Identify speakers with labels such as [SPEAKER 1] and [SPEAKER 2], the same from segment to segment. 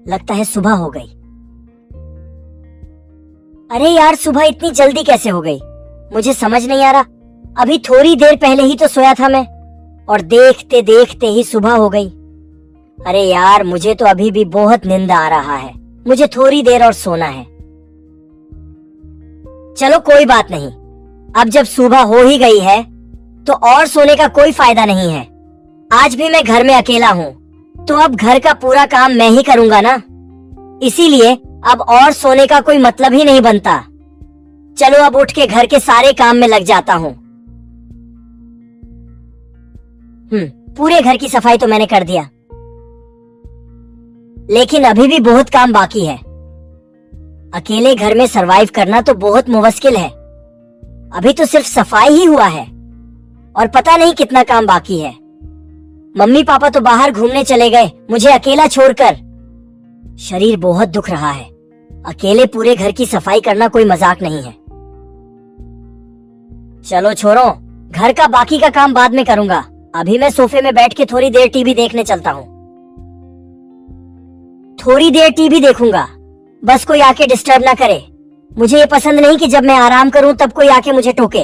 [SPEAKER 1] लगता है सुबह हो गई। अरे यार, सुबह इतनी जल्दी कैसे हो गई? मुझे समझ नहीं आ रहा। अभी थोड़ी देर पहले ही तो सोया था मैं, और देखते देखते ही सुबह हो गई। अरे यार, मुझे तो अभी भी बहुत नींद आ रहा है। मुझे थोड़ी देर और सोना है। चलो कोई बात नहीं, अब जब सुबह हो ही गई है तो और सोने का कोई फायदा नहीं है। आज भी मैं घर में अकेला हूँ, तो अब घर का पूरा काम मैं ही करूंगा ना, इसीलिए अब और सोने का कोई मतलब ही नहीं बनता। चलो अब उठ के घर के सारे काम में लग जाता हूँ। पूरे घर की सफाई तो मैंने कर दिया, लेकिन अभी भी बहुत काम बाकी है। अकेले घर में सरवाइव करना तो बहुत मुश्किल है। अभी तो सिर्फ सफाई ही हुआ है और पता नहीं कितना काम बाकी है। मम्मी पापा तो बाहर घूमने चले गए, मुझे अकेला छोड़कर। शरीर बहुत दुख रहा है। अकेले पूरे घर की सफाई करना कोई मजाक नहीं है। चलो छोड़ो, घर का बाकी का काम बाद में करूंगा। अभी मैं सोफे में बैठ के थोड़ी देर टीवी देखने चलता हूँ। थोड़ी देर टीवी देखूंगा, बस कोई आके डिस्टर्ब ना करे। मुझे ये पसंद नहीं कि जब मैं आराम करूं तब कोई आके मुझे टोके।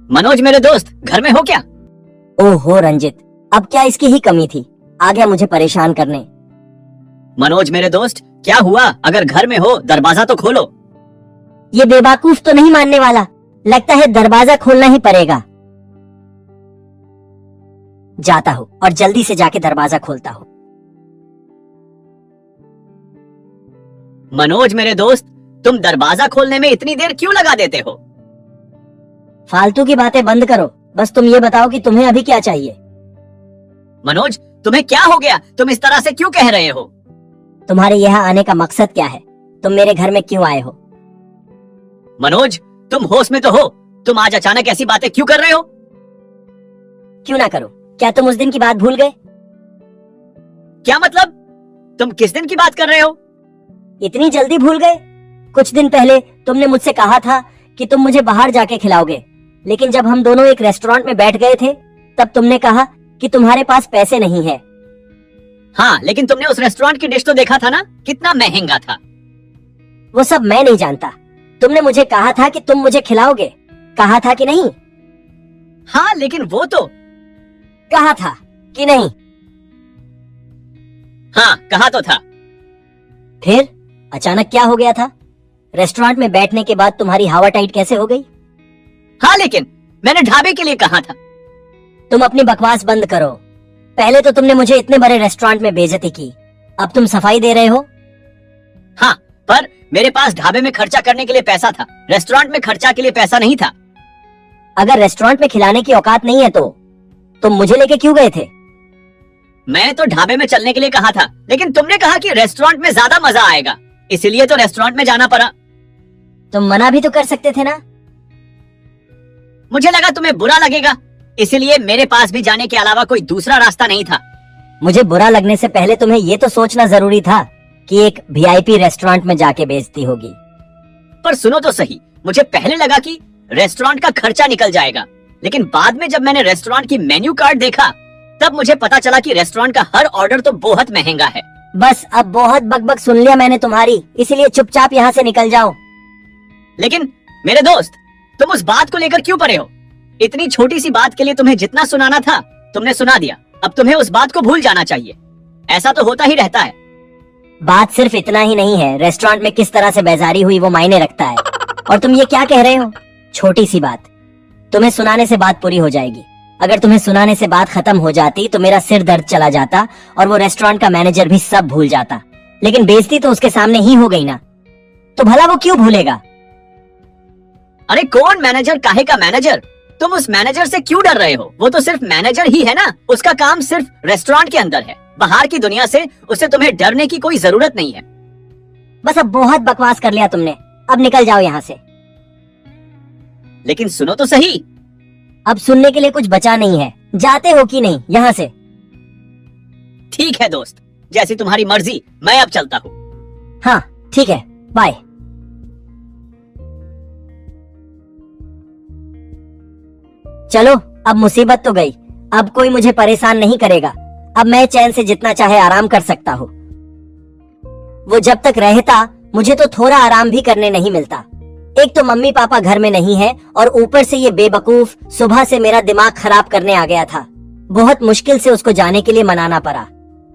[SPEAKER 2] मनोज मेरे दोस्त, घर में हो क्या?
[SPEAKER 1] ओहो रंजित, अब क्या इसकी ही कमी थी, आ गया मुझे परेशान करने।
[SPEAKER 2] मनोज मेरे दोस्त, क्या हुआ? अगर घर में हो दरवाजा तो खोलो।
[SPEAKER 1] ये बेवकूफ तो नहीं मानने वाला, लगता है दरवाजा खोलना ही पड़ेगा। जाता हूँ और जल्दी से जाके दरवाजा खोलता हूँ।
[SPEAKER 2] मनोज मेरे दोस्त, तुम दरवाजा खोलने में इतनी देर क्यों लगा देते हो?
[SPEAKER 1] फालतू की बातें बंद करो, बस तुम ये बताओ कि तुम्हें अभी क्या चाहिए।
[SPEAKER 2] मनोज, तुम्हें क्या हो गया? तुम इस तरह से क्यों कह रहे हो?
[SPEAKER 1] तुम्हारे यहाँ आने का मकसद क्या है? तुम मेरे घर में क्यों आए हो?
[SPEAKER 2] मनोज, तुम होश में तो हो? तुम आज अचानक ऐसी बातें क्यों कर रहे हो?
[SPEAKER 1] क्यों ना करो, क्या तुम उस दिन की बात भूल गए?
[SPEAKER 2] क्या मतलब? तुम किस दिन की बात कर रहे हो?
[SPEAKER 1] इतनी जल्दी भूल गए? कुछ दिन पहले तुमने मुझसे कहा था कि तुम मुझे बाहर जाके खिलाओगे, लेकिन जब हम दोनों एक रेस्टोरेंट में बैठ गए थे तब तुमने कहा कि तुम्हारे पास पैसे नहीं है।
[SPEAKER 2] हाँ, लेकिन तुमने उस रेस्टोरेंट की डिश तो देखा था ना, कितना महंगा था।
[SPEAKER 1] वो सब मैं नहीं जानता। तुमने मुझे कहा था कि तुम मुझे खिलाओगे, कहा था कि नहीं?
[SPEAKER 2] हाँ, लेकिन वो तो
[SPEAKER 1] कहा था कि नहीं?
[SPEAKER 2] हाँ, कहा तो था।
[SPEAKER 1] फिर अचानक क्या हो गया था? रेस्टोरेंट में बैठने के बाद तुम्हारी हवा टाइट कैसे हो गई?
[SPEAKER 2] हाँ, लेकिन मैंने ढाबे के लिए कहा था।
[SPEAKER 1] तुम अपनी बकवास बंद करो। पहले तो तुमने मुझे इतने बड़े रेस्टोरेंट में बेइज्जती की, अब तुम सफाई दे रहे हो।
[SPEAKER 2] हाँ, पर मेरे पास ढाबे में खर्चा करने के लिए पैसा था, रेस्टोरेंट में खर्चा के लिए पैसा नहीं था।
[SPEAKER 1] अगर रेस्टोरेंट में खिलाने की औकात नहीं है तो तुम मुझे लेके क्यों गए थे?
[SPEAKER 2] मैं तो ढाबे में चलने के लिए कहा था, लेकिन तुमने कहा कि रेस्टोरेंट में ज्यादा मजा आएगा, इसलिए तो रेस्टोरेंट में जाना पड़ा।
[SPEAKER 1] तुम मना भी तो कर सकते थे ना।
[SPEAKER 2] मुझे लगा तुम्हें बुरा लगेगा, इसलिए मेरे पास भी जाने के अलावा कोई दूसरा रास्ता नहीं था।
[SPEAKER 1] मुझे बुरा लगने से पहले तुम्हें ये तो सोचना जरूरी था कि एक वीआईपी रेस्टोरेंट में जाके बेइज्जती होगी।
[SPEAKER 2] पर सुनो तो सही, मुझे पहले लगा कि रेस्टोरेंट का खर्चा निकल जाएगा, लेकिन बाद में जब मैंने रेस्टोरेंट की मेन्यू कार्ड देखा तब मुझे पता चला कि रेस्टोरेंट का हर ऑर्डर तो बहुत महंगा है।
[SPEAKER 1] बस अब बहुत बकबक सुन लिया मैंने तुम्हारी, इसलिए चुपचाप यहाँ से निकल जाओ।
[SPEAKER 2] लेकिन मेरे दोस्त, तुम उस बात को लेकर क्यों पड़े हो? इतनी छोटी सी बात के लिए तुम्हें जितना सुनाना था तुमने सुना दिया, अब तुम्हें उस बात को भूल जाना चाहिए। ऐसा तो होता ही रहता है।
[SPEAKER 1] बात सिर्फ इतना ही नहीं है, रेस्टोरेंट में किस तरह से बेजारी हुई वो मायने रखता है। और तुम ये क्या कह रहे हो? छोटी सी बात, तुम्हें सुनाने से बात पूरी हो जाएगी। अगर तुम्हें सुनाने से बात खत्म हो जाती तो मेरा सिर दर्द चला जाता और वो रेस्टोरेंट का मैनेजर भी सब भूल जाता, लेकिन बेइज्जती तो उसके सामने ही हो गई ना, तो भला वो क्यों भूलेगा?
[SPEAKER 2] अरे कौन मैनेजर, काहे का मैनेजर? तुम उस मैनेजर से क्यों डर रहे हो? वो तो सिर्फ मैनेजर ही है ना, उसका काम सिर्फ रेस्टोरेंट के अंदर है, बाहर की दुनिया से उसे तुम्हें डरने की कोई जरूरत नहीं है।
[SPEAKER 1] बस अब बहुत बकवास कर लिया तुमने, अब निकल जाओ यहाँ से।
[SPEAKER 2] लेकिन सुनो तो सही।
[SPEAKER 1] अब सुनने के लिए कुछ बचा नहीं है, जाते हो कि नहीं यहाँ से?
[SPEAKER 2] ठीक है दोस्त, जैसी तुम्हारी मर्जी, मैं अब चलता हूँ।
[SPEAKER 1] हाँ ठीक है, बाय। चलो अब मुसीबत तो गई, अब कोई मुझे परेशान नहीं करेगा। अब मैं चैन से जितना चाहे आराम कर सकता हूँ। वो जब तक रहता मुझे तो थोड़ा आराम भी करने नहीं मिलता। एक तो मम्मी पापा घर में नहीं है और ऊपर से ये बेवकूफ सुबह से मेरा दिमाग खराब करने आ गया था। बहुत मुश्किल से उसको जाने के लिए मनाना पड़ा,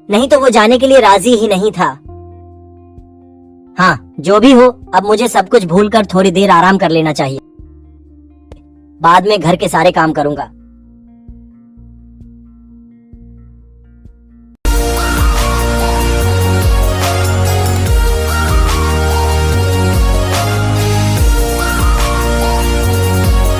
[SPEAKER 1] नहीं तो वो जाने के लिए राजी ही नहीं था। हाँ, जो भी हो, अब मुझे सब कुछ भूलकर थोड़ी देर आराम कर लेना चाहिए। बाद में घर के सारे काम करूंगा।